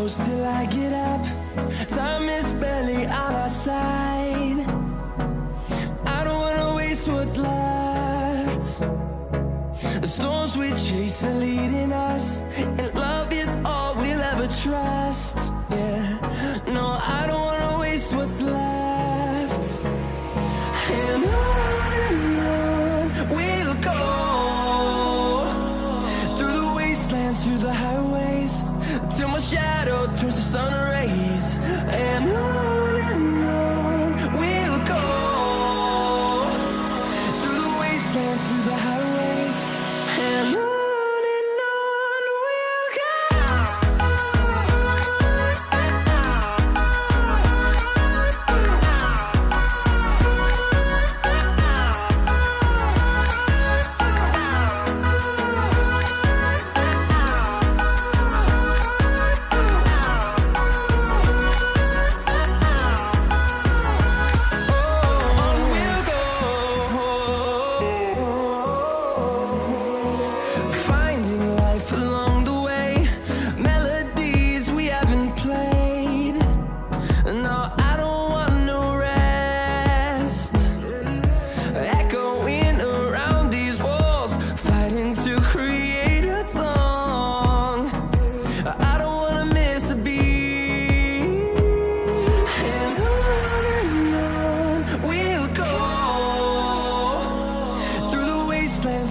close till I get up. Time is barely on our side. I don't wanna waste what's left. The storms we chase are leading us, and love is all we'll ever trust. Yeah, no, I don't wanna waste what's left. And on we'll go, through the wastelands, through the highways, till my shadow turns to sun rays. And on we'll go, through the wastelands, through the highways, and on we'll go.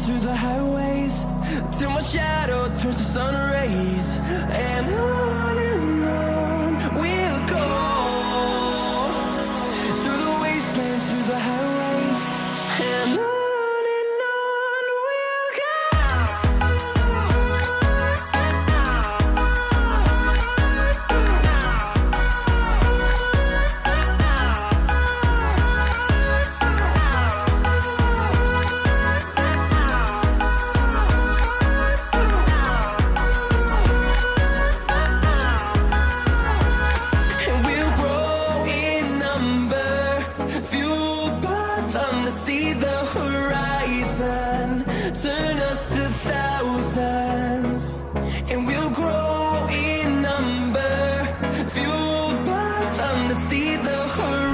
Through the highways, till my shadow turns to sun rays. And on we'll go, through the wastelands, through the highways, and on we'll go. See the horizon, turn us to thousands, and we'll grow in number, fueled by them to see the horizon.